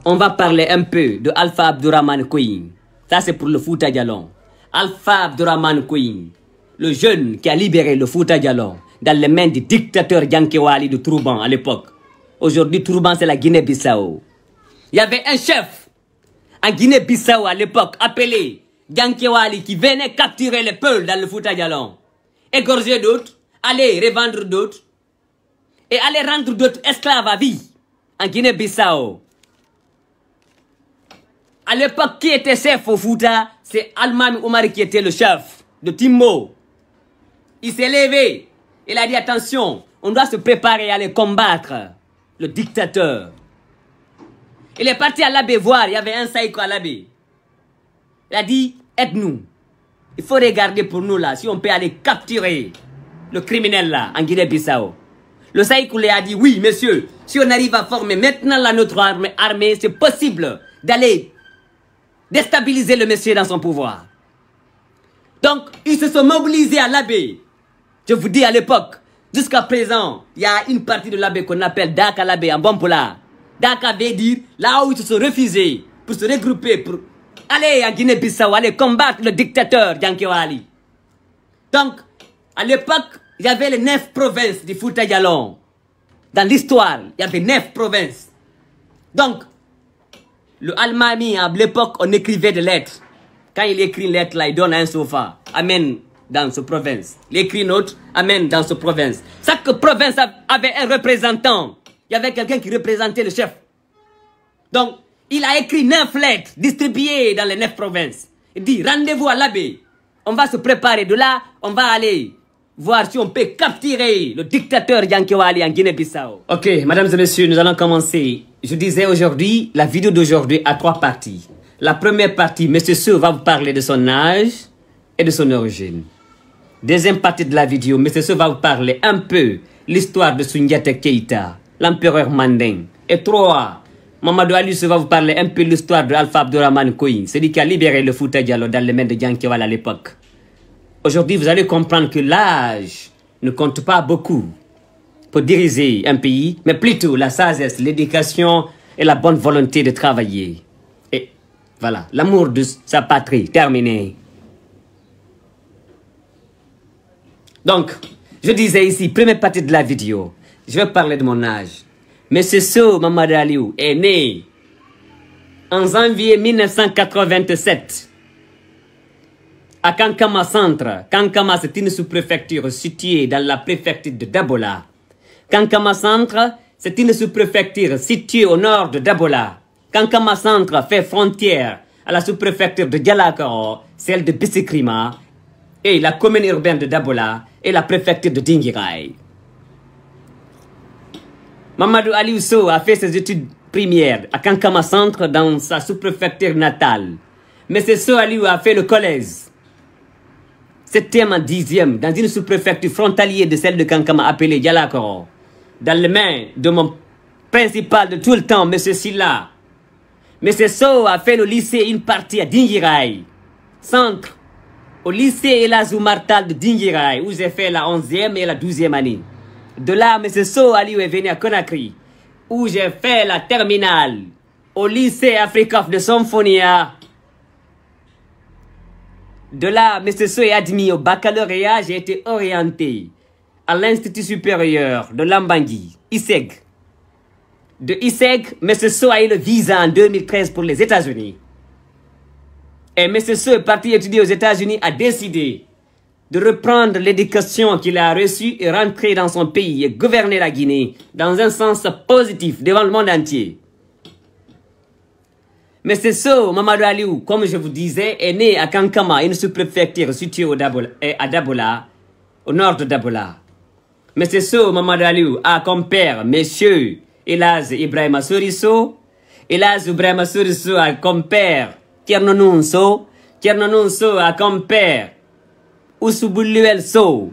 on va parler un peu de Alpha Abdourahmane Queen. Ça, c'est pour le Fouta Djallon. Alpha Abdourahmane Queen, le jeune qui a libéré le Fouta Djallon dans les mains du dictateur Yankewali de Trouban à l'époque. Aujourd'hui, Trouban, c'est la Guinée-Bissau. Il y avait un chef en Guinée-Bissau à l'époque appelé Yankewali qui venait capturer les Peuls dans le Fouta Djallon, égorger d'autres, aller revendre d'autres et aller rendre d'autres esclaves à vie en Guinée-Bissau. À l'époque, qui était chef au Fouta? C'est Almami Oumari qui était le chef de Timbo. Il s'est levé. Il a dit attention, on doit se préparer à aller combattre le dictateur. Il est parti à l'abbé voir, il y avait un saïko à l'abbé. Il a dit, aide-nous. Il faut regarder pour nous là, si on peut aller capturer le criminel là, en Guinée-Bissau. Le saïko lui a dit, oui monsieur, si on arrive à former maintenant là notre armée, c'est possible d'aller déstabiliser le monsieur dans son pouvoir. Donc, ils se sont mobilisés à l'abbé. Je vous dis à l'époque, jusqu'à présent, il y a une partie de l'abbé qu'on appelle Daka l'abbé en bon polar. Daka veut dire là où ils se sont refusés pour se regrouper, pour aller en Guinée-Bissau, aller combattre le dictateur Yankewali. Donc, à l'époque, il y avait les 9 provinces du Fouta Djallon. Dans l'histoire, il y avait 9 provinces. Donc, le Almami, à l'époque, on écrivait des lettres. Quand il écrit une lettre, là, il donne un sofa. Amène dans ce province. Il écrit une autre, amène dans ce province. Chaque province avait un représentant. Il y avait quelqu'un qui représentait le chef. Donc, il a écrit 9 lettres distribuées dans les 9 provinces. Il dit, rendez-vous à l'abbé. On va se préparer. De là, on va aller voir si on peut capturer le dictateur Yankewali en Guinée-Bissau. Ok, mesdames et messieurs, nous allons commencer. Je disais aujourd'hui, la vidéo d'aujourd'hui a 3 parties. La première partie, M. Sow va vous parler de son âge et de son origine. Deuxième partie de la vidéo, M. Sow va vous parler un peu l'histoire de Soundiata Keïta, l'empereur Manding. Et 3, Mamadou Ali Sow va vous parler un peu l'histoire de Alpha Abdourahmane Queen, celui qui a libéré le Fouta Djallon dans les mains de Yankewali à l'époque. Aujourd'hui, vous allez comprendre que l'âge ne compte pas beaucoup pour diriger un pays, mais plutôt la sagesse, l'éducation et la bonne volonté de travailler. Et voilà, l'amour de sa patrie, terminé. Donc, je disais ici, première partie de la vidéo, je vais parler de mon âge. Monsieur Sow Mamadou Aliou est né en janvier 1987 à Kankama Centre. Kankama, c'est une sous-préfecture située dans la préfecture de Dabola. Kankama Centre, c'est une sous-préfecture située au nord de Dabola. Kankama Centre fait frontière à la sous-préfecture de Dialakoro, celle de Bissikrima, et la commune urbaine de Dabola, et la préfecture de Dingirai. Mamadou Aliou Sow a fait ses études primaires à Kankama Centre dans sa sous-préfecture natale. M. Sow Aliou a fait le collège 7e en 10e dans une sous-préfecture frontalière de celle de Kankama appelée Dialakoro. Dans les mains de mon principal de tout le temps, M. Silla. M. Sow a fait le lycée une partie à Dingirai, centre, au lycée Elazou Martal de Dingirai, où j'ai fait la 11e et la 12e année. De là, M. Sow Aliou est venu à Conakry, où j'ai fait la terminale, au lycée Africof de Symphonia. De là, M. Sow est admis au baccalauréat, j'ai été orienté à l'Institut supérieur de Lambangui, ISEG. De ISEG, M. Sow a eu le visa en 2013 pour les États-Unis. Et M. Sow est parti étudier aux États-Unis, a décidé de reprendre l'éducation qu'il a reçue et rentrer dans son pays et gouverner la Guinée dans un sens positif devant le monde entier. M. Sow Mamadou Aliou, comme je vous disais, est né à Kankama, une sous-préfecture située à Dabola, au nord de Dabola. M. Sow Mamadou Aliou a comme père M. Elaz Ibrahima Sourisso. Elaz Ibrahima Sourisso a comme père Kernonoun Sow. Kernonoun Sow a comme père Ousouboulouel Sow.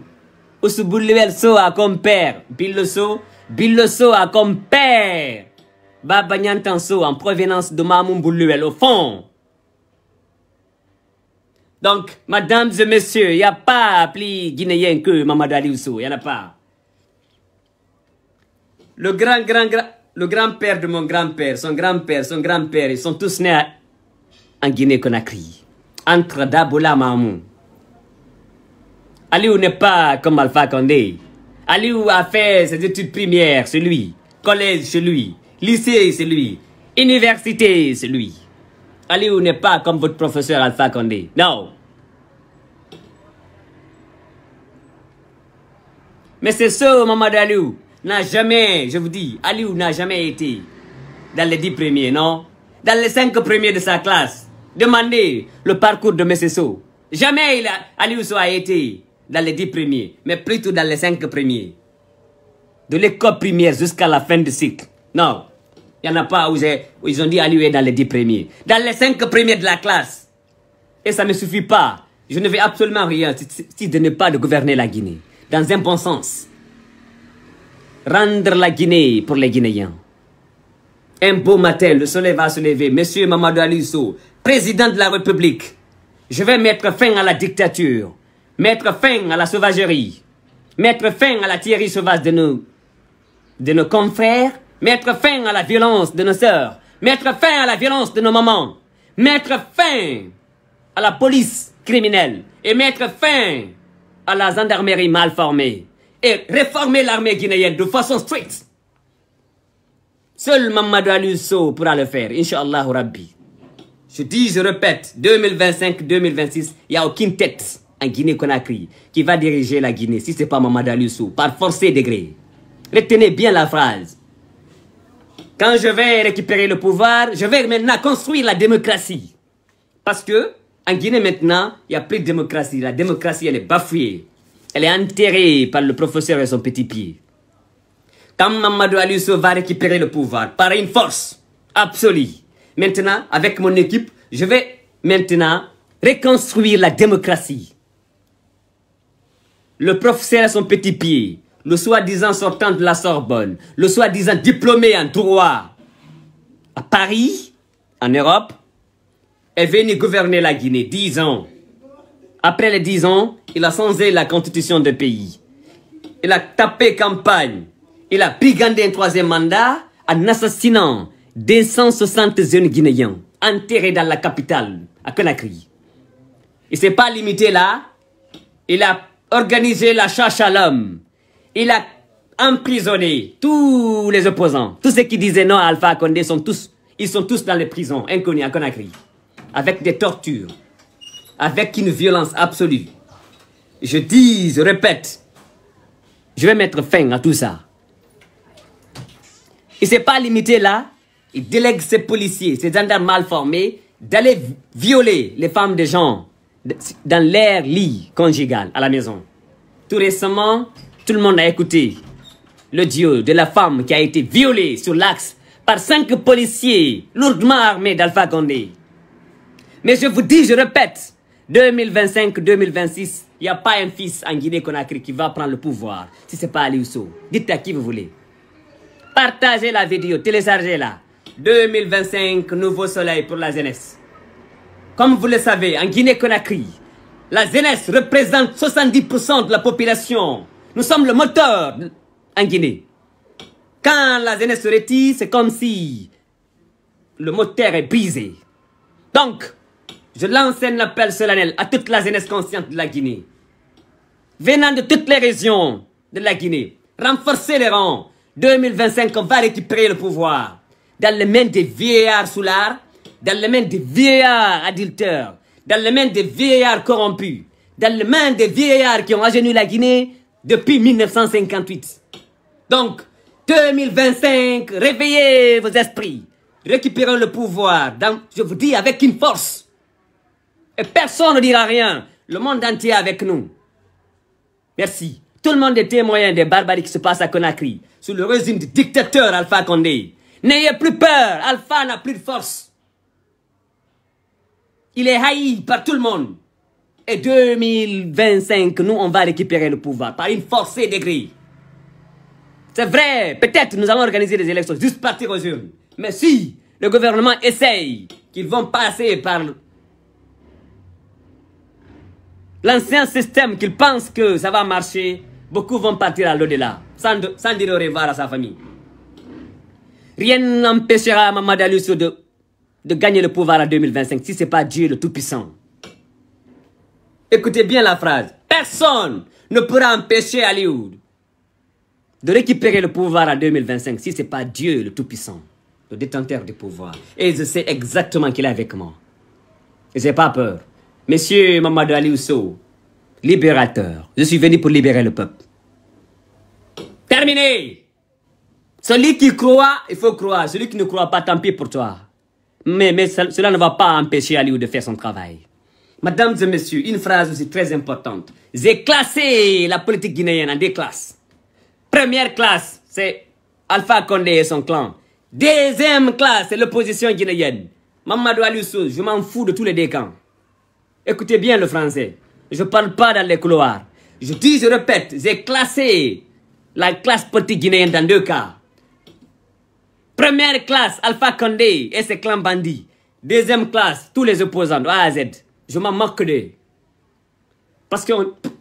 Ousouboulouel Sow a comme père Billo Sow. Billo Sow a comme père Baba Nyantan Sow en provenance de Mamoun Boulouel au fond. Donc, mesdames et messieurs, il n'y a pas plus guinéen que Mamadou Aliou Sow, il n'y en a pas. Le grand le grand-père de mon grand-père, son grand-père, son grand-père, ils sont tous nés en Guinée-Conakry. Entre Dabola Mamou. Aliou n'est pas comme Alpha Condé. Aliou a fait ses études primaires, c'est lui. Collège, c'est lui. Lycée, c'est lui. Université, c'est lui. Aliou n'est pas comme votre professeur Alpha Condé. Non. Mais c'est ça, Mamadou Aliou n'a jamais, je vous dis, Aliou n'a jamais été dans les 10 premiers, non? Dans les 5 premiers de sa classe. Demandez le parcours de M. Sow. Jamais Aliou Sow a été dans les 10 premiers, mais plutôt dans les 5 premiers. De l'école primaire jusqu'à la fin du cycle. Non, il n'y en a pas où ils ont dit Aliou est dans les 10 premiers. Dans les 5 premiers de la classe. Et ça ne suffit pas. Je ne vais absolument rien si de ne pas de gouverner la Guinée. Dans un bon sens. Rendre la Guinée pour les Guinéens. Un beau matin, le soleil va se lever. Monsieur Mamadou Aliou Sow, président de la République, je vais mettre fin à la dictature, mettre fin à la sauvagerie, mettre fin à la tuerie sauvage de nos confrères, mettre fin à la violence de nos sœurs, mettre fin à la violence de nos mamans, mettre fin à la police criminelle et mettre fin à la gendarmerie mal formée et réformer l'armée guinéenne de façon stricte. Seul Mamadou Aliou Sow pourra le faire, Inch'Allah Rabbi. Je dis, je répète, 2025-2026, il n'y a aucune tête en Guinée-Conakry qui va diriger la Guinée si ce n'est pas Mamadou Aliou Sow, par force et degré. Retenez bien la phrase. Quand je vais récupérer le pouvoir, je vais maintenant construire la démocratie. Parce que en Guinée maintenant, il n'y a plus de démocratie. La démocratie, elle est bafouée. Elle est enterrée par le professeur et son petit pied. Quand Mamadou Aliou Sow va récupérer le pouvoir par une force absolue, maintenant, avec mon équipe, je vais maintenant reconstruire la démocratie. Le professeur et son petit pied, le soi-disant sortant de la Sorbonne, le soi-disant diplômé en droit à Paris, en Europe, est venu gouverner la Guinée 10 ans. Après les 10 ans, il a changé la constitution du pays. Il a tapé campagne. Il a brigandé un 3e mandat en assassinant 260 jeunes Guinéens enterrés dans la capitale, à Conakry. Il ne s'est pas limité là. Il a organisé la chasse à l'homme. Il a emprisonné tous les opposants. Tous ceux qui disaient non à Alpha Condé, ils sont tous dans les prisons inconnues à Conakry. Avec des tortures. Avec une violence absolue. Je dis, je répète, je vais mettre fin à tout ça. Il ne s'est pas limité là. Il délègue ses policiers, ses gendarmes mal formés, d'aller violer les femmes des gens dans leur lit conjugal à la maison. Tout récemment, tout le monde a écouté l'audio de la femme qui a été violée sur l'axe par 5 policiers lourdement armés d'Alpha Condé. Mais je vous dis, je répète, 2025-2026, il n'y a pas un fils en Guinée-Conakry qui va prendre le pouvoir si ce n'est pas Aliou Sow. Dites à qui vous voulez. Partagez la vidéo, téléchargez-la. 2025, nouveau soleil pour la jeunesse. Comme vous le savez, en Guinée-Conakry, la jeunesse représente 70% de la population. Nous sommes le moteur en Guinée. Quand la jeunesse se retire, c'est comme si le moteur est brisé. Donc, je lance un appel solennel à toute la jeunesse consciente de la Guinée. Venant de toutes les régions de la Guinée, renforcez les rangs. 2025, on va récupérer le pouvoir. Dans les mains des vieillards soulards, dans les mains des vieillards adultères, dans les mains des vieillards corrompus, dans les mains des vieillards qui ont agenouillé la Guinée depuis 1958. Donc, 2025, réveillez vos esprits, récupérez le pouvoir, je vous dis, avec une force. Et personne ne dira rien. Le monde entier est avec nous. Merci. Tout le monde est témoin des barbaries qui se passent à Conakry, sous le régime du dictateur Alpha Condé. N'ayez plus peur, Alpha n'a plus de force. Il est haï par tout le monde. Et 2025, nous, on va récupérer le pouvoir par une force et degré. C'est vrai, peut-être nous allons organiser des élections, juste partir aux urnes. Mais si le gouvernement essaye qu'ils vont passer par l'ancien système, qu'ils pensent que ça va marcher, beaucoup vont partir à l'au-delà, sans dire au revoir à sa famille. Rien n'empêchera Mamadou Aliou Sow de gagner le pouvoir en 2025 si ce n'est pas Dieu le Tout-Puissant. Écoutez bien la phrase. Personne ne pourra empêcher Aliou de récupérer le pouvoir en 2025 si ce n'est pas Dieu le Tout-Puissant, le détenteur du pouvoir. Et je sais exactement qu'il est avec moi. Et je n'ai pas peur. Monsieur Mamadou Aliou Sow, libérateur, je suis venu pour libérer le peuple. Terminé. Celui qui croit, il faut croire. Celui qui ne croit pas, tant pis pour toi. Mais cela ne va pas empêcher Aliou de faire son travail. Mesdames et messieurs, une phrase aussi très importante. J'ai classé la politique guinéenne en 2 classes. Première classe, c'est Alpha Condé et son clan. Deuxième classe, c'est l'opposition guinéenne. Mamadou Aliou Sow, je m'en fous de tous les 2 camps. Écoutez bien le français. Je ne parle pas dans les couloirs. Je dis, je répète, j'ai classé la classe politique guinéenne dans 2 cas. Première classe, Alpha Condé et ses clans bandits. Deuxième classe, tous les opposants de A à Z. Je m'en moque d'eux. Parce que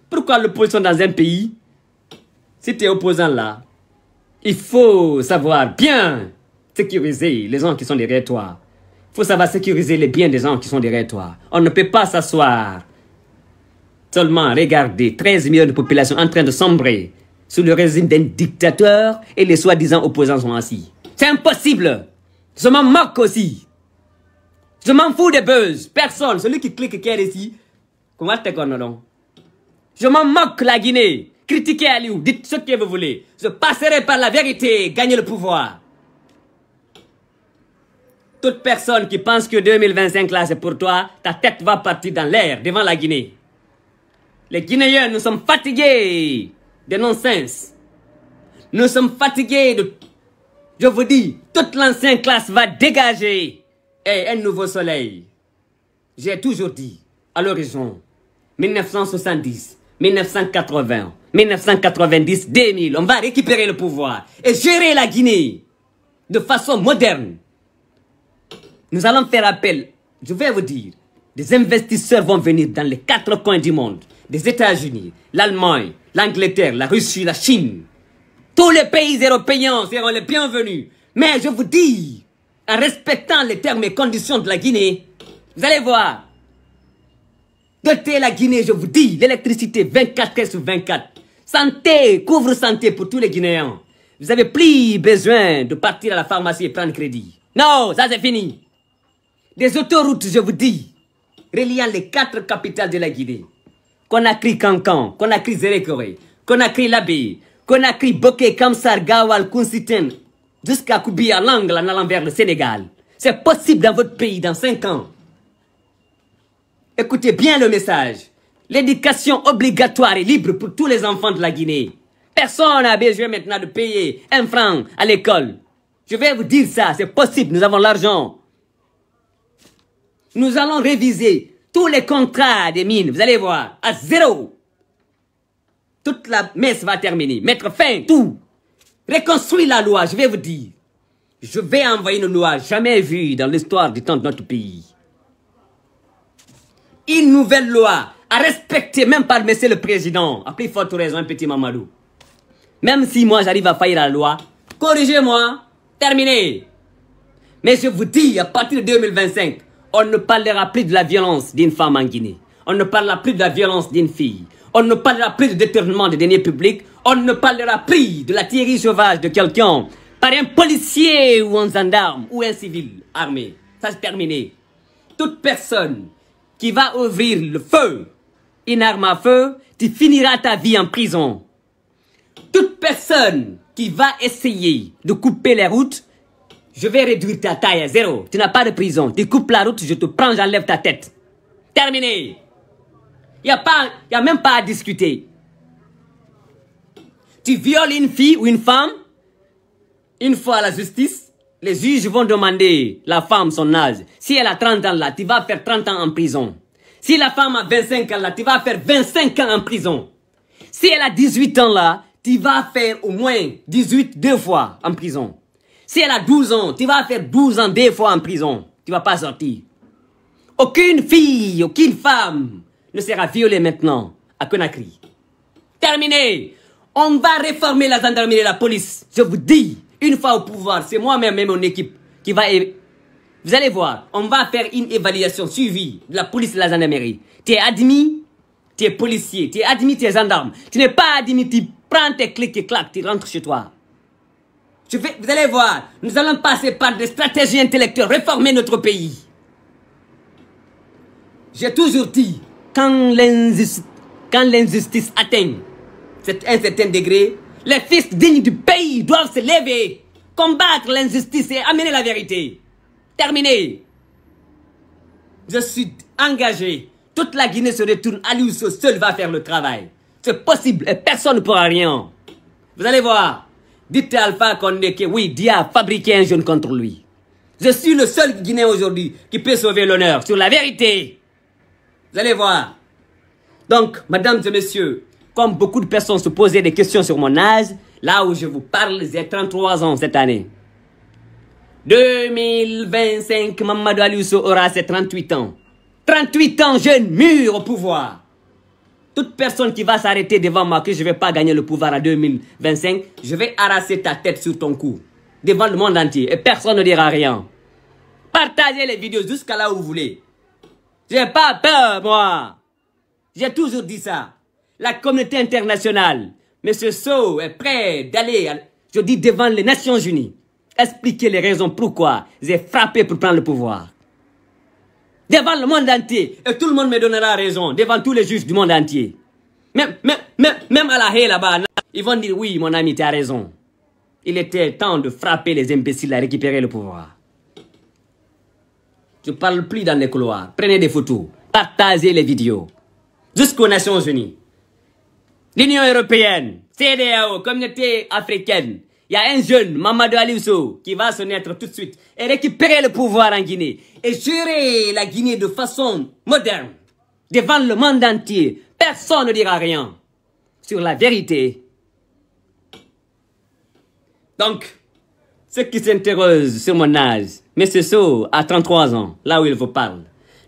pourquoi l'opposition dans un pays? Si tu es opposant là, il faut savoir bien sécuriser les gens qui sont derrière toi. Il faut savoir sécuriser les biens des gens qui sont derrière toi. On ne peut pas s'asseoir seulement regarder 13 millions de population en train de sombrer sous le régime d'un dictateur et les soi-disant opposants sont assis. C'est impossible. Je m'en moque aussi. Je m'en fous des buzz. Personne. Celui qui clique qui est ici. Comment te connais? Je m'en moque la Guinée. Critiquez Aliou. Dites ce que vous voulez. Je passerai par la vérité. Gagner le pouvoir. Toute personne qui pense que 2025 là c'est pour toi, ta tête va partir dans l'air devant la Guinée. Les Guinéens, nous sommes fatigués de non-sens. Nous sommes fatigués de... Je vous dis, toute l'ancienne classe va dégager. Et un nouveau soleil. J'ai toujours dit, à l'horizon, 1970, 1980, 1990, 2000, on va récupérer le pouvoir et gérer la Guinée de façon moderne. Nous allons faire appel, je vais vous dire, des investisseurs vont venir dans les 4 coins du monde, des États-Unis, l'Allemagne, l'Angleterre, la Russie, la Chine. Tous les pays européens seront les bienvenus. Mais je vous dis, en respectant les termes et conditions de la Guinée, vous allez voir, doter la Guinée, je vous dis, l'électricité 24 heures sur 24. Santé, couvre-santé pour tous les Guinéens. Vous n'avez plus besoin de partir à la pharmacie et prendre crédit. Non, ça c'est fini. Des autoroutes, je vous dis, reliant les 4 capitales de la Guinée. Conakry, Cancan, Conakry, Zérékoré, Conakry, Labé, Conakry, Boké, Kamsar, Gawal, Kunsiten, jusqu'à Koubi, à l'angle, en allant vers le Sénégal. C'est possible dans votre pays dans 5 ans. Écoutez bien le message. L'éducation obligatoire et libre pour tous les enfants de la Guinée. Personne n'a besoin maintenant de payer 1 franc à l'école. Je vais vous dire ça, c'est possible, nous avons l'argent. Nous allons réviser tous les contrats des mines, vous allez voir, à 0. Toute la messe va terminer, mettre fin, tout. Reconstruire la loi, je vais vous dire. Je vais envoyer une loi jamais vue dans l'histoire du temps de notre pays. Une nouvelle loi à respecter même par monsieur le président. A plus forte raison, un petit Mamadou. Même si moi j'arrive à faillir la loi, corrigez-moi, terminé. Mais je vous dis, à partir de 2025, on ne parlera plus de la violence d'une femme en Guinée. On ne parlera plus de la violence d'une fille. On ne parlera plus de détournement des deniers publics. On ne parlera plus de la tuerie sauvage de quelqu'un par un policier ou un gendarme ou un civil armé. Ça c'est terminé. Toute personne qui va ouvrir le feu, une arme à feu, tu finiras ta vie en prison. Toute personne qui va essayer de couper les routes, je vais réduire ta taille à 0. Tu n'as pas de prison. Tu coupes la route, je te prends, j'enlève ta tête. Terminé. Il n'y a même pas à discuter. Tu violes une fille ou une femme, une fois à la justice, les juges vont demander la femme son âge. Si elle a 30 ans là, tu vas faire 30 ans en prison. Si la femme a 25 ans là, tu vas faire 25 ans en prison. Si elle a 18 ans là, tu vas faire au moins 18 2 fois en prison. Si elle a 12 ans, tu vas faire 12 ans 2 fois en prison. Tu ne vas pas sortir. Aucune fille, aucune femme ne sera violée maintenant à Conakry. Terminé. On va réformer la gendarmerie et la police. Je vous dis, Une fois au pouvoir, c'est moi-même et mon équipe qui va... Vous allez voir, on va faire une évaluation suivie de la police et de la gendarmerie. Tu es admis, tu es policier, tu es admis, tu es gendarme. Tu n'es pas admis, tu prends tes clics et claques, tu rentres chez toi. Vous allez voir, nous allons passer par des stratégies intellectuelles, réformer notre pays. J'ai toujours dit, quand l'injustice atteint un certain degré, les fils dignes du pays doivent se lever, combattre l'injustice et amener la vérité. Terminé. Je suis engagé. Toute la Guinée se retourne. Aliou Sow seul va faire le travail. C'est possible et personne ne pourra rien. Vous allez voir. Dites à Alpha Condé que oui, Dia a fabriqué un jeune contre lui. Je suis le seul Guinéen aujourd'hui qui peut sauver l'honneur sur la vérité. Vous allez voir. Donc, mesdames et messieurs, comme beaucoup de personnes se posaient des questions sur mon âge, là où je vous parle, j'ai 33 ans cette année. 2025, Mamadou Aliou Sow aura ses 38 ans. 38 ans, jeune, mûr au pouvoir. Toute personne qui va s'arrêter devant moi que je ne vais pas gagner le pouvoir en 2025, je vais arracher ta tête sur ton cou. Devant le monde entier. Et personne ne dira rien. Partagez les vidéos jusqu'à là où vous voulez. Je n'ai pas peur, moi. J'ai toujours dit ça. La communauté internationale, M. Sow est prêt d'aller, je dis, devant les Nations Unies. Expliquer les raisons pourquoi j'ai frappé pour prendre le pouvoir. Devant le monde entier. Et tout le monde me donnera raison. Devant tous les juges du monde entier. Même à la haie là-bas, ils vont dire oui, mon ami, tu as raison. Il était temps de frapper les imbéciles à récupérer le pouvoir. Je ne parle plus dans les couloirs. Prenez des photos. Partagez les vidéos. Jusqu'aux Nations Unies. L'Union Européenne, CEDEAO, Communauté Africaine. Il y a un jeune, Mamadou Aliou Sow, qui va se naître tout de suite et récupérer le pouvoir en Guinée et gérer la Guinée de façon moderne. Devant le monde entier, personne ne dira rien sur la vérité. Donc, ceux qui s'interrogent sur mon âge, M. Sow a 33 ans, là où il vous parle.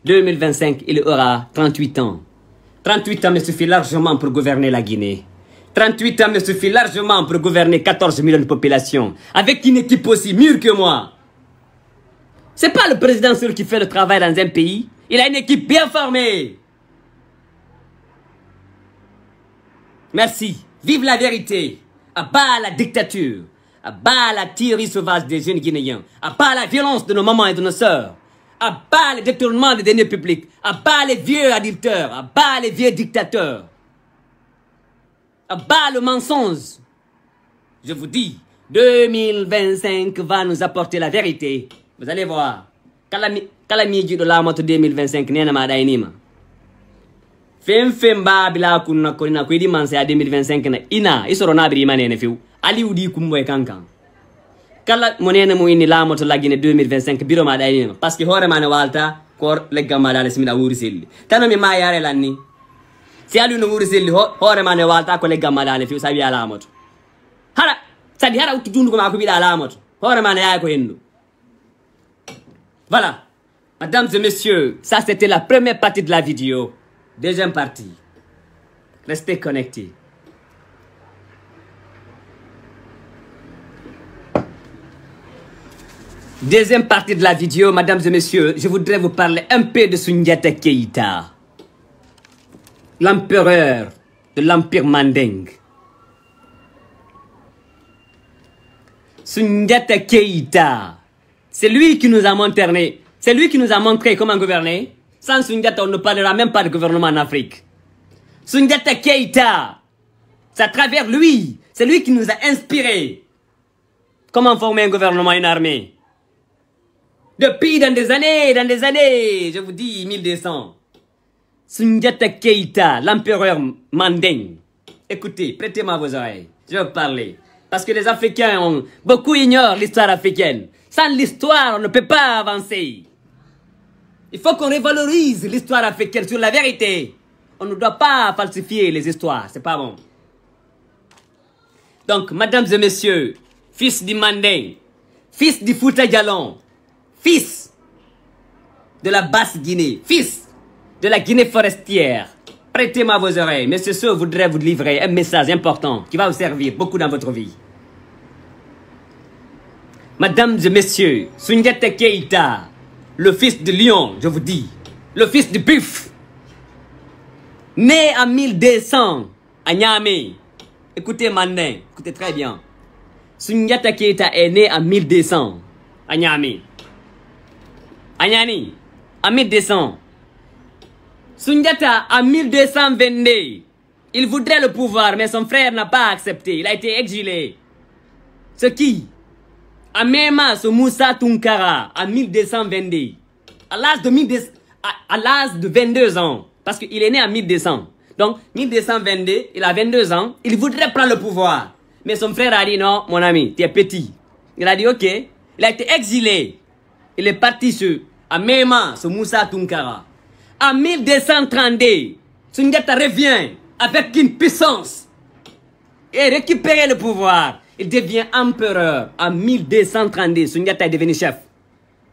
2025, il aura 38 ans. 38 ans me suffit largement pour gouverner la Guinée. 38 ans me suffit largement pour gouverner 14 millions de population. Avec une équipe aussi mûre que moi. C'est pas le président seul qui fait le travail dans un pays. Il a une équipe bien formée. Merci. Vive la vérité. À bas la dictature. À bas la tuerie sauvage des jeunes Guinéens. À bas la violence de nos mamans et de nos sœurs. À bas le détournement des deniers publics. À bas les vieux adulteurs. À bas les vieux dictateurs. À bas le mensonge. Je vous dis, 2025 va nous apporter la vérité. Vous allez voir. Kalamiji de la moto 2025 nena ma dainima. Fem ba bila kunna kolina ko di manse a 2025 na ina isoro na biri manene fiu. Ali udi kumboy kankan. Kala monene mo ini la moto la Guinée 2025 biro ma dainima parce que hore mane walta ko legga ma dale simina wuri selli. Tano mi ma yare lanni. Si alu no wuri selli hore mane walta ko legga ma dale fiu sabi ala moto. Hara sadi hara utu dundu ko ma ko bi ala moto. Hore mane yaay ko hendu. Voilà, mesdames et messieurs, ça c'était la première partie de la vidéo. Deuxième partie, restez connectés. Deuxième partie de la vidéo, mesdames et messieurs, je voudrais vous parler un peu de Soundiata Keïta, l'empereur de l'Empire Manding. Soundiata Keïta. C'est lui qui nous a montré, comment gouverner. Sans Soundiata, on ne parlera même pas de gouvernement en Afrique. Soundiata Keïta, c'est à travers lui, c'est lui qui nous a inspiré. Comment former un gouvernement, une armée. Depuis dans des années, je vous dis 1200. Soundiata Keïta, l'empereur Manding. Écoutez, prêtez-moi vos oreilles, je vais vous parler. Parce que les Africains, beaucoup ignorent l'histoire africaine. Sans l'histoire, on ne peut pas avancer. Il faut qu'on revalorise l'histoire africaine sur la vérité. On ne doit pas falsifier les histoires, c'est pas bon. Donc, mesdames et messieurs, fils du Manding, fils du Fouta Djallon, fils de la Basse-Guinée, fils de la Guinée forestière, prêtez-moi vos oreilles. Monsieur Sow voudrait vous livrer un message important qui va vous servir beaucoup dans votre vie. Mesdames et messieurs, Soundiata Keïta, le fils de lion, je vous dis, le fils de buff, né en 1200 à Niamey. Écoutez Mandin, écoutez très bien. Soundiata Keïta est né en 1200 à Niamey. À Niamey, en 1200. Soundiata, en 1222, il voudrait le pouvoir, mais son frère n'a pas accepté. Il a été exilé. Ce qui a même ce Moussa Tunkara en 1222, à l'âge de 22 ans, parce qu'il est né en 1200. Donc, 1222, il a 22 ans, il voudrait prendre le pouvoir. Mais son frère a dit non, mon ami, tu es petit. Il a dit ok. Il a été exilé. Il est parti à Mema, ce Moussa Tunkara. En 1232, Soundiata revient avec une puissance et récupère le pouvoir. Il devient empereur en 1232. Soundiata est devenu chef.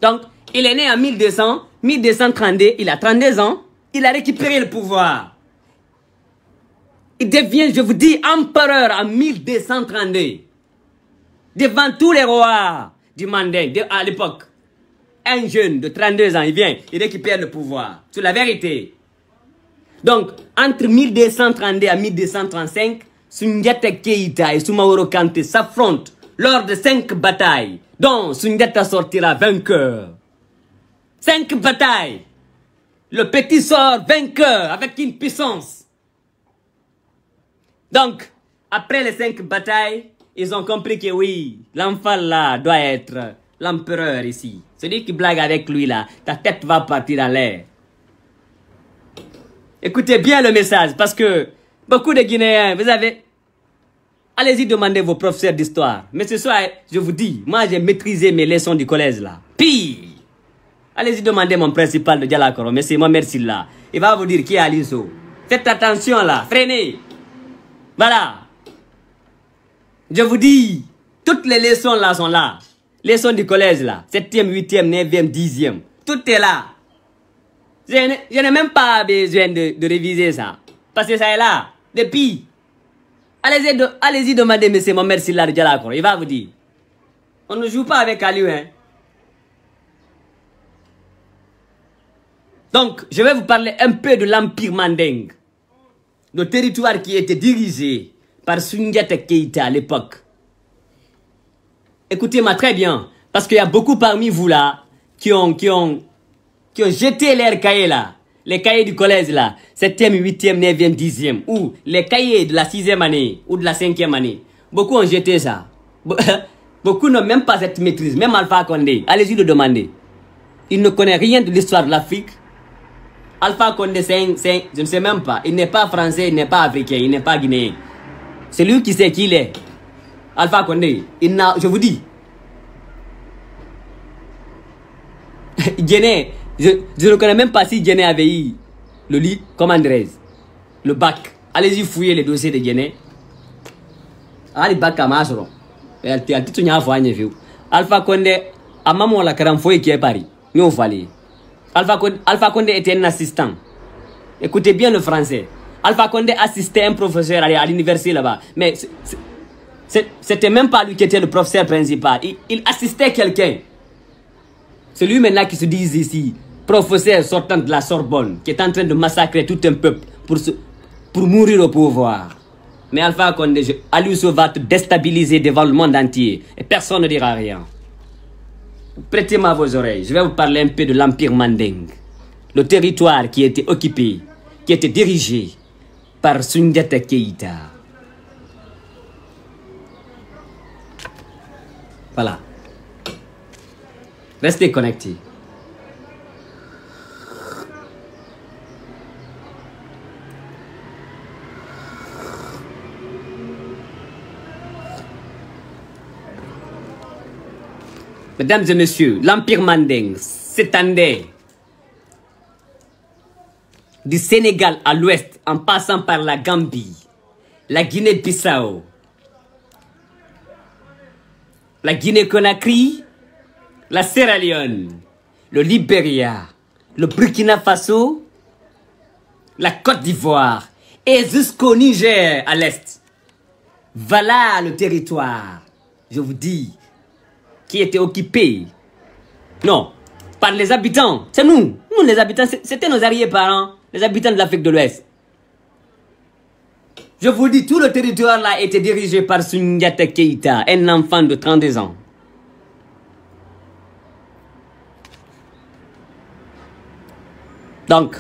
Donc, il est né en 1232, il a 32 ans, il a récupéré le pouvoir. Il devient, je vous dis, empereur en 1232. Devant tous les rois du Manding à l'époque. Un jeune de 32 ans, il vient, il récupère le pouvoir. C'est la vérité. Donc, entre 1232 et 1235, Soundiata Keïta et Soumaoro Kanté s'affrontent lors de 5 batailles, dont Soundiata sortira vainqueur. 5 batailles. Le petit sort vainqueur avec une puissance. Donc, après les 5 batailles, ils ont compris que oui, l'enfant là doit être l'empereur ici. Celui qui blague avec lui là, ta tête va partir dans l'air. Écoutez bien le message, parce que beaucoup de Guinéens, vous avez... Allez-y demander vos professeurs d'histoire. Mais ce soir, je vous dis, moi j'ai maîtrisé mes leçons du collège là. Pire. Allez-y demander mon principal de Dialakoro, mais c'est Mohamed Silla. Il va vous dire qui est Aliso. Faites attention là, freinez. Voilà. Je vous dis, toutes les leçons là sont là. Leçons du collège là, 7e, 8e, 9e, 10e. Tout est là. Je n'ai même pas besoin de réviser ça. Parce que ça est là. Depuis. Allez-y demander M. Mohamed Silla de Dialakoro. Il va vous dire. On ne joue pas avec Aliou, hein. Donc, je vais vous parler un peu de l'Empire Manding. Le territoire qui était dirigé par Soundiata Keïta à l'époque. Écoutez-moi très bien. Parce qu'il y a beaucoup parmi vous là qui ont jeté leurs cahiers là. Les cahiers du collège là. 7e, 8e, 9e, 10e. Ou les cahiers de la 6e année. Ou de la 5e année. Beaucoup ont jeté ça. Beaucoup n'ont même pas cette maîtrise. Même Alpha Condé. Allez-y le demander. Il ne connaît rien de l'histoire de l'Afrique. Alpha Condé, je ne sais même pas. Il n'est pas français, il n'est pas africain, il n'est pas guinéen. C'est lui qui sait qui il est. Alpha Condé, je vous dis. Guinée, je ne connais même pas si Guinée avait eu le lit comme Andrés. Le bac. Allez-y fouiller les dossiers de Guinée. Allez, bac à Masro. Alpha Condé, à maman la caramfoye qui est Paris. Nous on fallait. Alpha Condé était un assistant. Écoutez bien le français. Alpha Condé assistait un professeur à l'université là-bas. Mais c'était même pas lui qui était le professeur principal. Il assistait quelqu'un. C'est lui maintenant qui se dit ici, professeur sortant de la Sorbonne, qui est en train de massacrer tout un peuple pour mourir au pouvoir. Mais Alpha Condé, Aliou va te déstabiliser devant le monde entier. Et personne ne dira rien. Prêtez-moi vos oreilles. Je vais vous parler un peu de l'Empire Manding. Le territoire qui était occupé, qui était dirigé par Soundiata Keïta. Voilà. Restez connectés. Mesdames et messieurs, l'Empire Manding s'étendait du Sénégal à l'ouest en passant par la Gambie, la Guinée-Bissau, la Guinée-Conakry, la Sierra Leone, le Libéria, le Burkina Faso, la Côte d'Ivoire et jusqu'au Niger à l'est. Voilà le territoire, je vous dis. qui était occupée. Non, par les habitants. C'est nous. Nous, les habitants, c'était nos arrière-parents, les habitants de l'Afrique de l'Ouest. Je vous dis, tout le territoire là était dirigé par Soundiata Keïta, un enfant de 32 ans. Donc,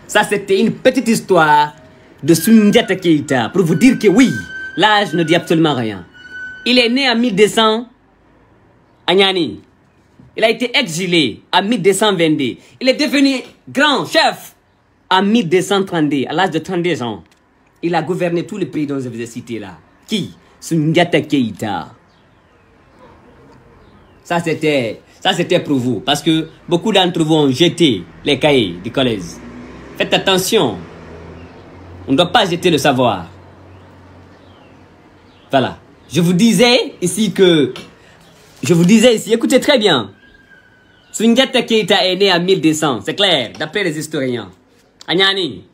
ça c'était une petite histoire de Soundiata Keïta pour vous dire que oui, l'âge ne dit absolument rien. Il est né en 1200 à Niani. Il a été exilé en 1222. Il est devenu grand chef en 1232, à l'âge de 32 ans. Il a gouverné tous les pays dont je vous ai cité là. Qui? Soundiata Keïta. Ça c'était pour vous. Parce que beaucoup d'entre vous ont jeté les cahiers du collège. Faites attention. On ne doit pas jeter le savoir. Voilà. Je vous disais ici, écoutez très bien. Soundiata Keïta est né en 1200, c'est clair, d'après les historiens. À Niani.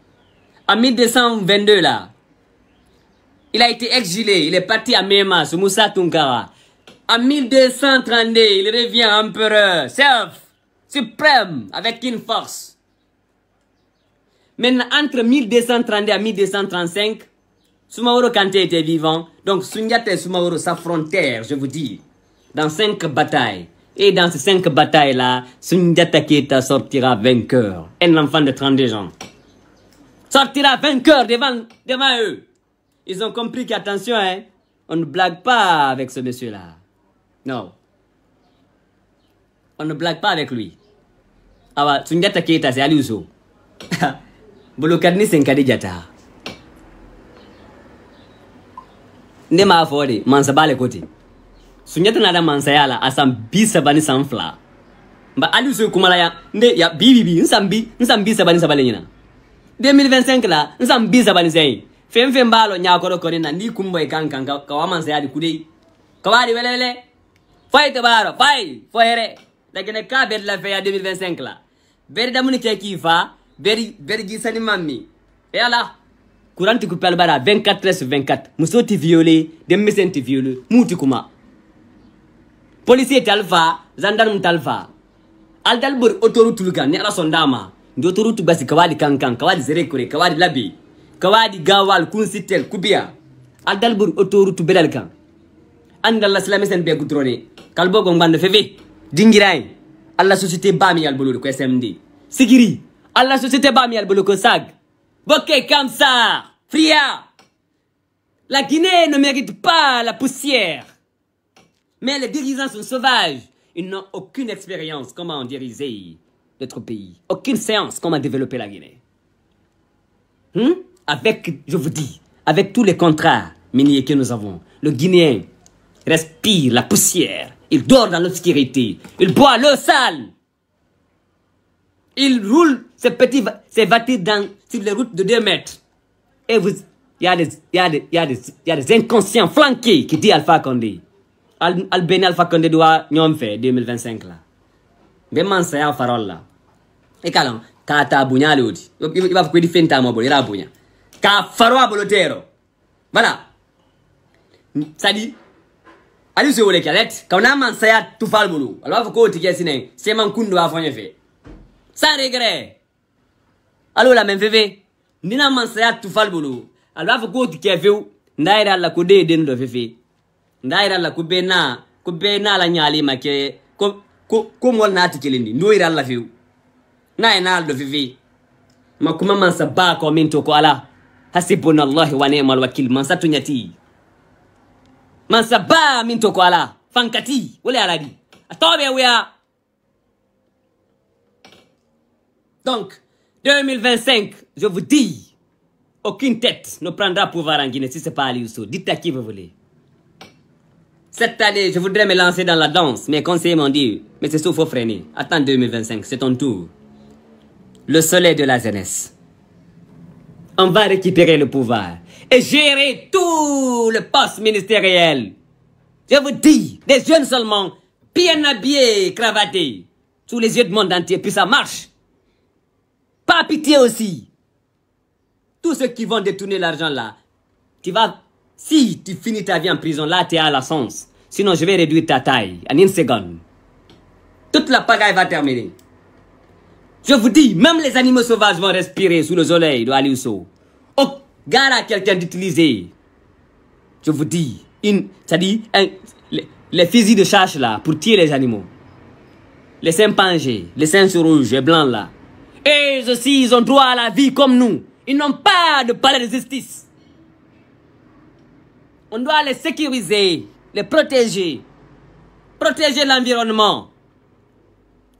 En 1222 là, il a été exilé, il est parti à Mema, sous Moussa Tunkara. En 1232, il revient empereur, chef, suprême, avec une force. Maintenant, entre 1232 et 1235, Soumaoro Kanté était vivant, donc Soundiata et Soumaoro s'affrontèrent, je vous dis, dans 5 batailles. Et dans ces 5 batailles-là, Soundiata Keïta sortira vainqueur. Un enfant de 32 ans. Sortira vainqueur devant eux. Ils ont compris qu'attention, hein, on ne blague pas avec ce monsieur-là. Non. On ne blague pas avec lui. Ah, Soundiata Keïta, c'est Aliouso. Bolokadni Senkadi Diatta. Nema afode, mansabale côté. Soundiata nada mansayala asam bisabani sanfla. Ba Aliouso kumalaya, nde ya bibi, nsambi sabani sabale nyina. 2025 là, nous sommes bis à Banisei. Fais mbalo nyakoro korina ni kumbo ikankan kawaman sayadi kudei. Kawadi welele. Fai tabaro, fai, foire. Lakini ka bed la fait à 2025 là. Beri damuni kifa, beri gisani mami. Et là, courant tu coupes le bara 24/24. Musoti violé, demisenti violé, mouti kuma. Policier talfa, gendarme talfa. Aldalbur autoroute lukan, ni ala sondama. D'autoroute basi kawadi kankan, kawadi zerekure, kawadi labi, kawadi gawal, kunsitel, kubia. Aldalbur autoroute bedal kan. Andalla slamesen be gudrone. Kalbo gongbande feve. Dingiray. Alla société bami albulu ko SMD. Sigiri. Alla société bami albulu ko SAG. Boké comme ça. Fria. La Guinée ne mérite pas la poussière. Mais les dirigeants sont sauvages. Ils n'ont aucune expérience comment diriger notre pays. Aucune séance comment développer la Guinée. Avec, je vous dis, avec tous les contrats miniers que nous avons, le Guinéen respire la poussière. Il dort dans l'obscurité. Il boit l'eau sale. Il roule ses vêtements sur les routes de 2 mètres. Et il y a des inconscients flanqués qui disent Alpha Condé. Albeni Alpha Condé doit nous faire 2025 là. Même ça y a farol là. Et quand kata bunya lodi, il va faire des fenta mobile, il a bunya. Ka faroa bolotero. Voilà. Ça dit. Allez sur les calettes. Quand on a man ça y a tout fall boulot. Alors faut qu'on tire sinon. C'est man kundo à faire fait. Sans regret. Alors la même fait. Nina man ça y a tout fall boulot. Alors faut qu'on tire fait. Ndaira la kode den do fait. Ndaira la kubena la nyali make ko mo na tikelendi ndoira la fait. Na ina do fait. Makuma man sa ba ko minto ko ala. Hasbunallahu wa ni'mal wakil man satunyati. Man sa ba minto ko ala. Fankati wala aladi. Atobe wea. Donc 2025, je vous dis, aucune tête ne prendra pouvoir en Guinée si ce n'est pas Aliouso. Dites à qui vous voulez. Cette année, je voudrais me lancer dans la danse. Mes conseillers m'ont dit, mais c'est ça, il faut freiner. Attends 2025, c'est ton tour. Le soleil de la jeunesse. On va récupérer le pouvoir et gérer tout le poste ministériel. Je vous dis, des jeunes seulement, bien habillés, cravatés, sous les yeux du monde entier, puis ça marche. Pas pitié aussi. Tous ceux qui vont détourner l'argent là, tu vas, si tu finis ta vie en prison, là tu es à la sens. Sinon, je vais réduire ta taille en une seconde. Toute la pagaille va terminer. Je vous dis, même les animaux sauvages vont respirer sous le soleil de Aliousso. Oh, gare à quelqu'un d'utiliser. Je vous dis, c'est-à-dire les fusils de chasse là, pour tuer les animaux. Les chimpanzés, les singes rouges et blancs là. Et aussi, ils ont droit à la vie comme nous. Ils n'ont pas de palais de justice. On doit les sécuriser, les protéger. Protéger l'environnement.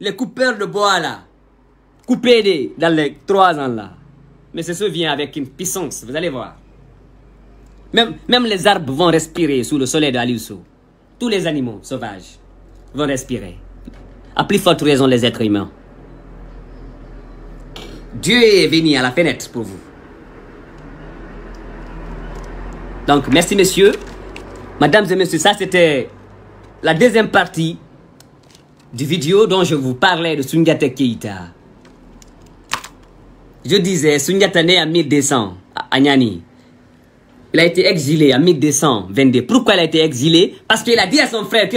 Les coupeurs de bois là. Couper dans les 3 ans là. Mais ceci vient avec une puissance, vous allez voir. Même les arbres vont respirer sous le soleil de Aliousso. Tous les animaux sauvages vont respirer. À plus forte raison les êtres humains. Dieu est venu à la fenêtre pour vous. Donc, merci messieurs. Mesdames et messieurs, ça c'était la deuxième partie du vidéo dont je vous parlais de Soundiata Keïta. Je disais, Soundiata né en 1200 à Niani. Il a été exilé en 1222. Pourquoi il a été exilé? Parce qu'il a dit à son frère que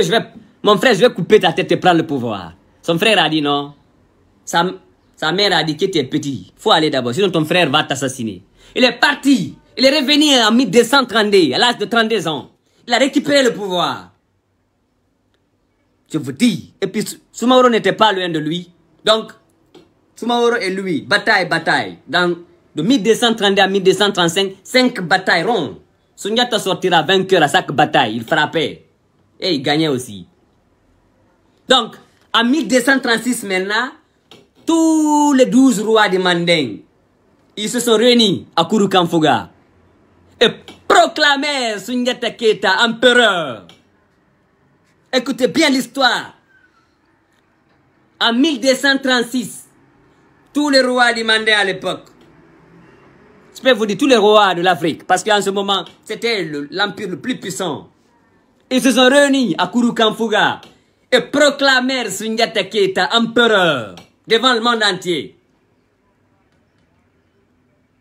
mon frère, je vais couper ta tête et prendre le pouvoir. Son frère a dit non. Sa mère a dit que tu es petit. Il faut aller d'abord, sinon ton frère va t'assassiner. Il est parti. Il est revenu en 1232, à l'âge de 32 ans. Il a récupéré le pouvoir. Je vous dis. Et puis, Soumaoro n'était pas loin de lui. Donc, Soumaoro et lui, bataille. De 1232 à 1235, 5 batailles rondes. Soundiata sortira vainqueur à chaque bataille. Il frappait. Et il gagnait aussi. Donc, en 1236 maintenant, tous les 12 rois de Manding, ils se sont réunis à Kurukanfuga et proclamèrent Soundiata Keïta empereur. Écoutez bien l'histoire. En 1236, tous les rois de Manding à l'époque, je peux vous dire tous les rois de l'Afrique, parce qu'en ce moment, c'était l'empire le plus puissant. Ils se sont réunis à Kurukanfuga et proclamèrent Soundiata Keïta empereur devant le monde entier.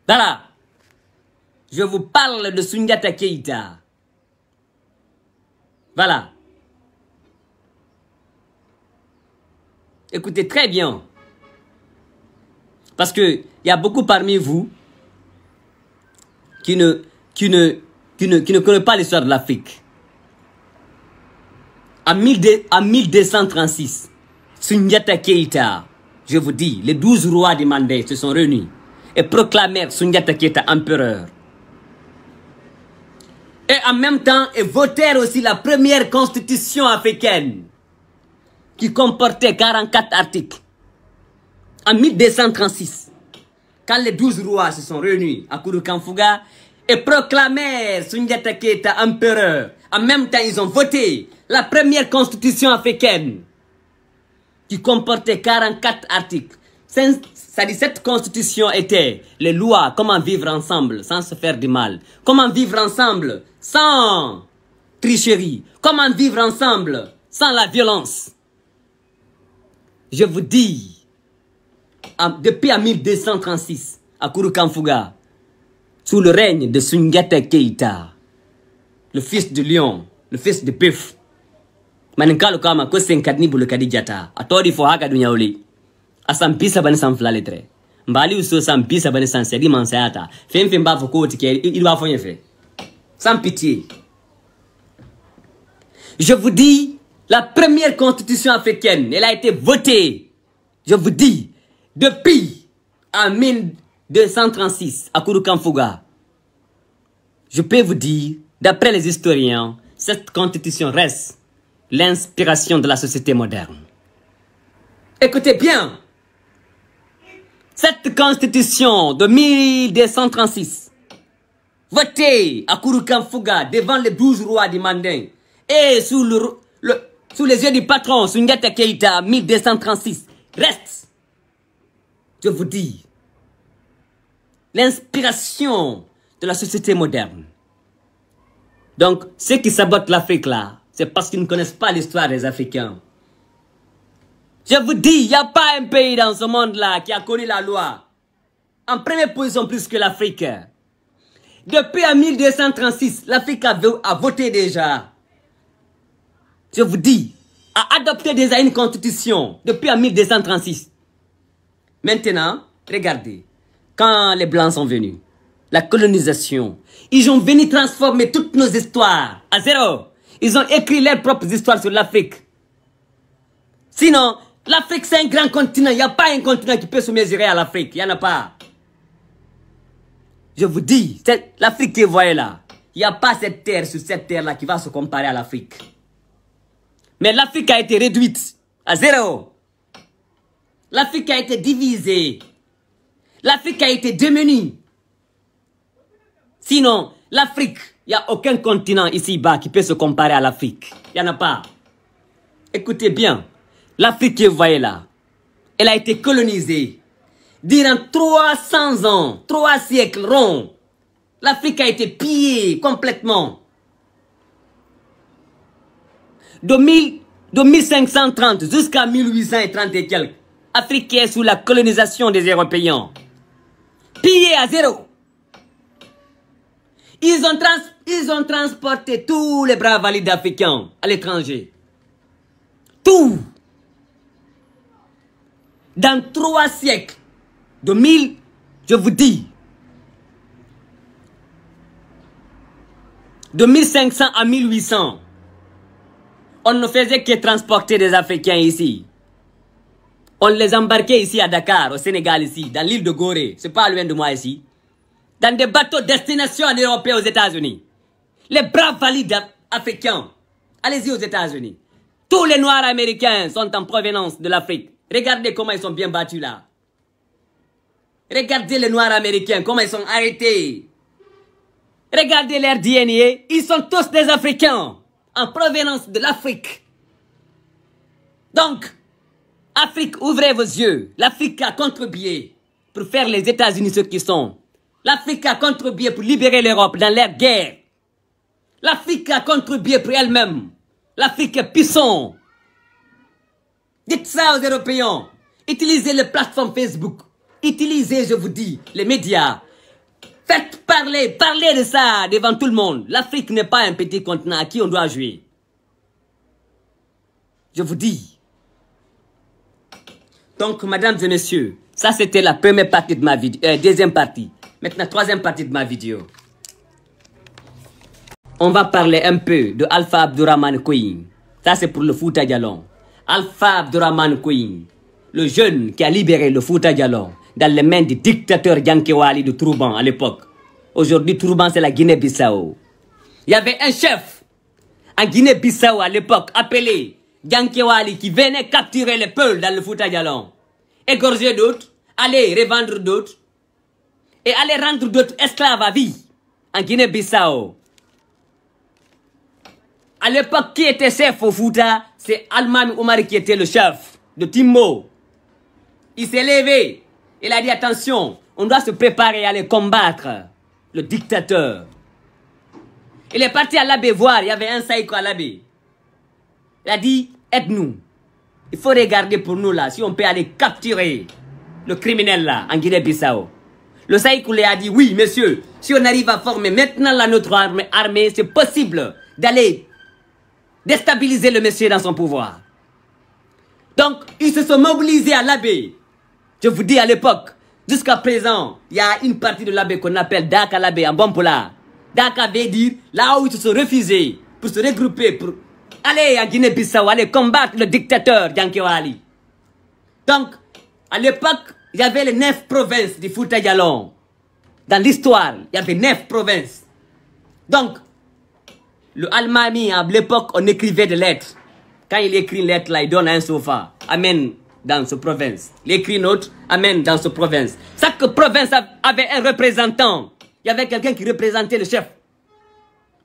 Voilà. Je vous parle de Soundiata Keïta. Voilà. Écoutez très bien. Parce que il y a beaucoup parmi vous qui ne connaissent pas l'histoire de l'Afrique. En 1236, Soundiata Keïta, je vous dis, les 12 rois de Mandé se sont réunis et proclamèrent Soundiata Keïta empereur. Et en même temps, ils votèrent aussi la première constitution africaine qui comportait 44 articles. En 1236, quand les 12 rois se sont réunis à Kurukanfuga et proclamèrent Soundiata Keïta empereur, en même temps, ils ont voté la première constitution africaine qui comportait 44 articles. Cette constitution était les lois, comment vivre ensemble sans se faire du mal. Comment vivre ensemble sans tricherie. Comment vivre ensemble sans la violence. Je vous dis, depuis 1236, à Kurukanfuga, sous le règne de Soundiata Keïta, le fils de lion, le fils de bœuf, maninkalo kama ko senkadni bulu kadijata atori fo haka dunya oli asam pisa ban sam flaletre mbali uso sam pisa ban sam sedi mansayata fem ba fo ko tike il va fonye fe sans pitié. Je vous dis, la première constitution africaine, elle a été votée, je vous dis, depuis en 1236 à Kurukanfuga. Je peux vous dire, d'après les historiens, cette constitution reste l'inspiration de la société moderne. Écoutez bien, cette constitution de 1236, votée à Kurukanfuga devant les 12 rois du Manding et sous les yeux du patron Soundiata Keïta en 1236, reste, je vous dis, l'inspiration de la société moderne. Donc, ceux qui sabotent l'Afrique là, c'est parce qu'ils ne connaissent pas l'histoire des Africains. Je vous dis, il n'y a pas un pays dans ce monde-là qui a connu la loi en première position plus que l'Afrique. Depuis en 1236, l'Afrique a voté déjà. je vous dis, a adopté déjà une constitution depuis en 1236. Maintenant, regardez, quand les Blancs sont venus, la colonisation, ils ont venu transformer toutes nos histoires à zéro. Ils ont écrit leurs propres histoires sur l'Afrique. Sinon, l'Afrique c'est un grand continent. Il n'y a pas un continent qui peut se mesurer à l'Afrique. Il n'y en a pas. Je vous dis, l'Afrique que vous voyez là, il n'y a pas cette terre sur cette terre-là qui va se comparer à l'Afrique. Mais l'Afrique a été réduite à zéro. L'Afrique a été divisée. L'Afrique a été démunie. Sinon, l'Afrique, il n'y a aucun continent ici-bas qui peut se comparer à l'Afrique. Il n'y en a pas. Écoutez bien, l'Afrique que vous voyez là, elle a été colonisée. Durant 300 ans, 3 siècles ronds, l'Afrique a été pillée complètement. De 1530 jusqu'à 1830 et quelques, l'Afrique est sous la colonisation des Européens. Pillée à zéro. Ils ont transporté tous les braves valides africains à l'étranger. Tout. Dans 3 siècles. Je vous dis, de 1500 à 1800, on ne faisait que transporter des Africains ici. On les embarquait ici à Dakar, au Sénégal ici, dans l'île de Gorée, c'est pas loin de moi ici, dans des bateaux destination en Europe et aux États-Unis. Les braves valides africains, allez-y aux États-Unis. Tous les Noirs américains sont en provenance de l'Afrique. Regardez comment ils sont bien battus là. Regardez les Noirs américains, comment ils sont arrêtés. Regardez leur DNA, ils sont tous des Africains, en provenance de l'Afrique. Donc, Afrique, ouvrez vos yeux. L'Afrique a contribué pour faire les États-Unis ce qu'ils sont. L'Afrique a contribué pour libérer l'Europe dans leur guerre. L'Afrique a contribué pour elle-même. L'Afrique est puissante. Dites ça aux Européens. Utilisez les plateformes Facebook. Utilisez, je vous dis, les médias. Faites parler de ça devant tout le monde. L'Afrique n'est pas un petit continent à qui on doit jouer. Je vous dis. Donc, mesdames et messieurs, ça c'était la première partie de ma vidéo. Deuxième partie. Maintenant, troisième partie de ma vidéo. On va parler un peu de Alpha Abdourahmane Queen. Ça c'est pour le Fouta Djallon. Alpha Abdourahmane Queen, le jeune qui a libéré le Fouta Djallon dans les mains du dictateur Yankewali de Trouban à l'époque. Aujourd'hui, Trouban, c'est la Guinée-Bissau. Il y avait un chef en Guinée-Bissau à l'époque appelé Yankewali qui venait capturer les Peuls dans le Fouta Djallon. Égorger d'autres, aller revendre d'autres et aller rendre d'autres esclaves à vie en Guinée-Bissau. À l'époque, qui était chef au Fouta? C'est Almami Oumar qui était le chef de Timbo. Il s'est levé. Il a dit attention, on doit se préparer à aller combattre le dictateur. Il est parti à l'abbé voir, il y avait un saïko à l'abbé. Il a dit, aide-nous. Il faut regarder pour nous là, si on peut aller capturer le criminel là, en Guinée-Bissau. Le saïko lui a dit, oui monsieur, si on arrive à former maintenant là notre armée, c'est possible d'aller déstabiliser le monsieur dans son pouvoir. Donc, ils se sont mobilisés à l'abbé. Je vous dis à l'époque, jusqu'à présent, il y a une partie de l'abbé qu'on appelle Daka l'abbé en bon polar. Daka veut dire là où ils se sont refusés pour se regrouper, pour aller à Guinée-Bissau, aller combattre le dictateur Yankewali. Donc, à l'époque, il y avait les 9 provinces du Fouta Djallon. Dans l'histoire, il y avait 9 provinces. Donc, le Almami, à l'époque, on écrivait des lettres. Quand il écrit une lettre, là, il donne un sofa. Amène dans ce province. Il écrit une autre, amène dans ce province. Chaque province avait un représentant. Il y avait quelqu'un qui représentait le chef.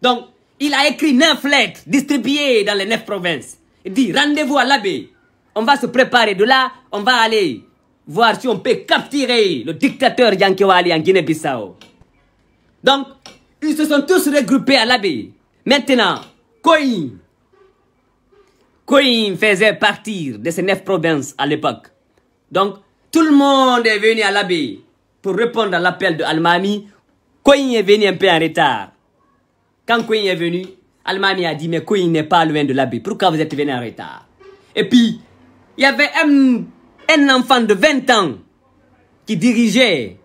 Donc, il a écrit 9 lettres distribuées dans les 9 provinces. Il dit, rendez-vous à l'abbé. On va se préparer. De là, on va aller voir si on peut capturer le dictateur Yankewali en Guinée-Bissau. Donc, ils se sont tous regroupés à l'abbé. Maintenant, Koïn faisait partie de ces 9 provinces à l'époque. Donc, tout le monde est venu à l'abbé pour répondre à l'appel de Almami. Koïn est venu un peu en retard. Quand Koïn est venu, Almami a dit, mais Koï n'est pas loin de l'abri. Pourquoi vous êtes venu en retard? Et puis, il y avait un enfant de 20 ans qui dirigeait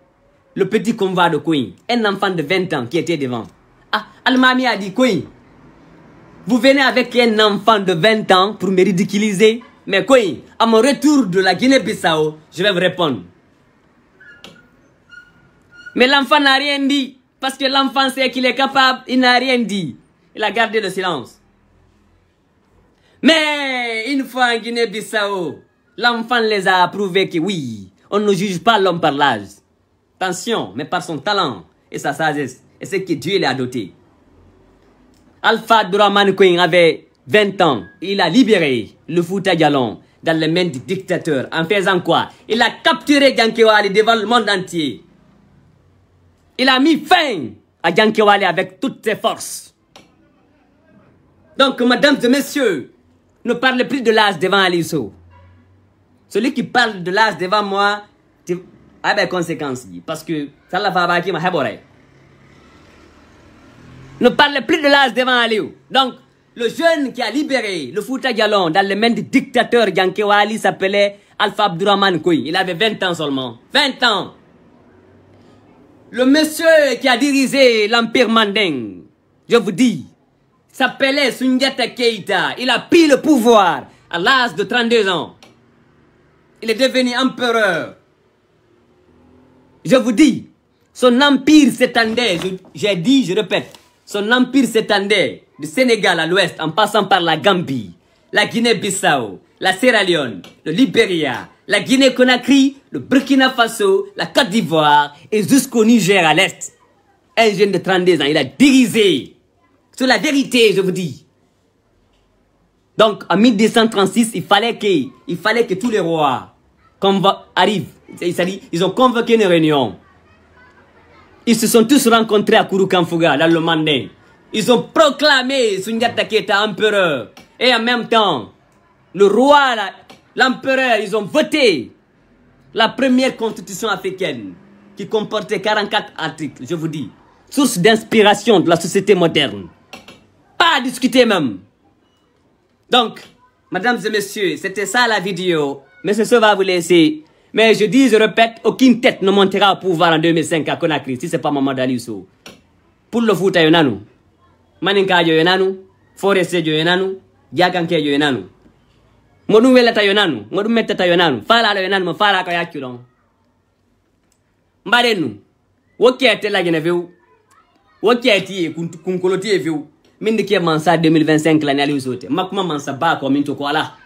le petit convoi de Koï. Un enfant de 20 ans qui était devant. Ah, Almami a dit, Koï, vous venez avec un enfant de 20 ans pour me ridiculiser. Mais Koï, à mon retour de la Guinée-Bissau, je vais vous répondre. Mais l'enfant n'a rien dit. Parce que l'enfant sait qu'il est capable, il n'a rien dit. Il a gardé le silence. Mais une fois en Guinée-Bissau, l'enfant les a prouvé que oui, on ne juge pas l'homme par l'âge. Attention, mais par son talent et sa sagesse. Et ce que Dieu lui a doté. Alpha Abdourahmane Koï avait 20 ans. Il a libéré le Fouta Djallon dans les mains du dictateur. En faisant quoi? Il a capturé Diankewali devant le monde entier. Il a mis fin à Diankewali avec toutes ses forces. Donc, mesdames et messieurs, ne parlez plus de l'âge devant Aliso. Celui qui parle de l'âge devant moi a des conséquences. Parce que ça l'a fait ma héboré. Ne parlez plus de l'âge devant Aliou. Donc, le jeune qui a libéré le Fouta Djallon dans les mains du dictateur Diankewali s'appelait Alpha Abdourahmane Koï. Il avait 20 ans seulement. 20 ans. Le monsieur qui a dirigé l'Empire Manding, je vous dis, s'appelait Sundiata Keïta. Il a pris le pouvoir à l'âge de 32 ans. Il est devenu empereur. Je vous dis, son empire s'étendait, j'ai dit, je répète, son empire s'étendait du Sénégal à l'ouest en passant par la Gambie, la Guinée-Bissau, la Sierra Leone, le Libéria, la Guinée-Conakry, le Burkina Faso, la Côte d'Ivoire et jusqu'au Niger à l'est. Un jeune de 32 ans, il a dirigé. C'est la vérité, je vous dis. Donc, en 1236, il fallait que tous les rois arrivent. Ils ont convoqué une réunion. Ils se sont tous rencontrés à Kouroukanfouga, dans le Mandé. Ils ont proclamé Sundiata Keïta empereur. Et en même temps, le roi, l'empereur, ils ont voté la première constitution africaine qui comportait 44 articles, je vous dis. Source d'inspiration de la société moderne. Pas à discuter même. Donc, mesdames et messieurs, c'était ça la vidéo. Mais ce va vous laisser. Mais je dis, je répète, aucune tête ne montera au pouvoir en 2005 à Conakry si ce n'est pas Mamadou Aliou. Pour le Fouta Yonanu, Maninka Yonanu, Forestier Yonanu, Diakanke Yonanu. Modou Welata Yonanu, Modou Metata Yonanu, Fala Yonanu, Fala Kayakulon. Mbarenu, Wokiate la Geneveu, Wokiati, Kunkoloti View, Mindiki Mansa 2025 l'année Aliou. Makuma Mansa Ba comme into Koala.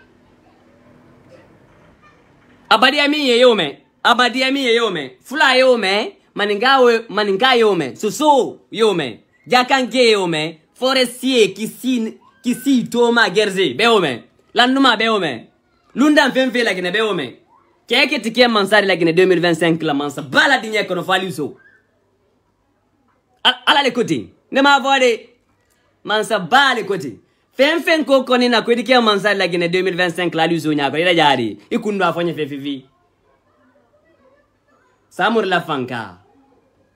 Abadiami yome, Abadiami yome, Fula yome, Maninga yome, Soso yome, Diakanke yome, Forestier qui si Thomas Gerze, Beome, Landuma Beome, Lunda Femfe la Guinée Beome, Keke Tiki Mansari la Guinée 2025 la Mansa, Baladinia Konofaliuso. À la côté, ne m'a volé Mansa Ba les côtés. Fen ko koni na kwedi kia Mansari la Guinée 2025 la luso nyako ila jari ikundu afanye fefifi Samour la fanka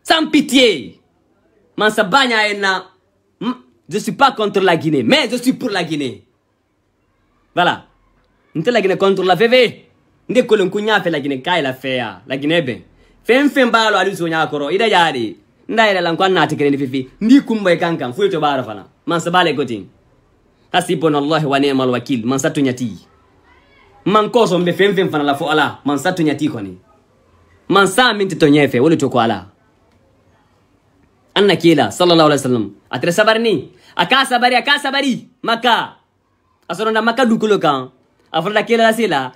sans pitié Mansa Banya ena je suis pas contre la Guinée mais je suis pour la Guinée. Voilà. Nte la Guinée contre la fefe nde ko lenkunya fe la Guinée kai la fea la Guinée ben fen balo aluso nyako ila jari ndaira la nkwana atikene fefi ndi kumba kankan fuyo baro fana Mansa Ba le koting. Hasibunallahu wa ni'mal wakil man satu nyati man ko so mbe fem fana la fo ala man satu nyati koni man sa minti to nyefe wole to ko ala anna kila sallallahu alaihi wasallam atre sabarni aka sabari maka asoronda maka dukulo kan afroda kila la sila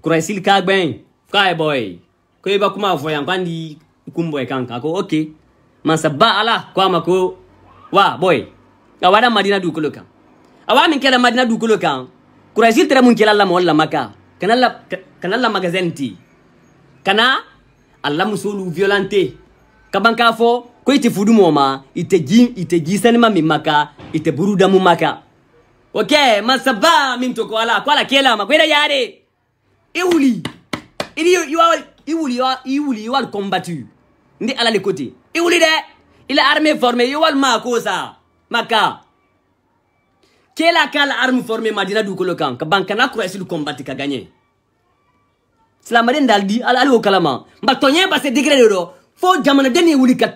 kuraisil ka gben kai boy ko iba kuma fo yan kwandi kumbo e kanka ko okay man sabba ala kwa mako wa boy awada madina dukulo kan awa min kala madina dukulo kan kurajil tere mun kala la molla maka kanalla magazenti kana alla musulu violente kabanka fo ko ite fudu moma ite gi sanima mi maka ite buruda mu maka okay masaba min to ko ala kwala kela ma kweda yare iwuli you are combattu ndi ala le côté iwuli de il est armé formé you al ma ko sa Maka. Quelle a quelle arme formée Madina du Kolokan? Que Bankana croit sur le combat qui a gagné. C'est la marine d'Aldi, allez au Kalama. Mais Tonien passe degré de l'eau. Faut jamana deni wuli ka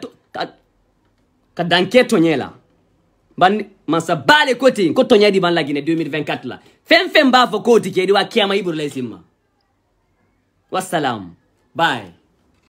danke Tonien là. Ban masa bale côté ko Tonien di ban la Guinée 2024 là. Fem ba fo côté qui di wa kiyama ibur lay simma. Wassalam. Bye.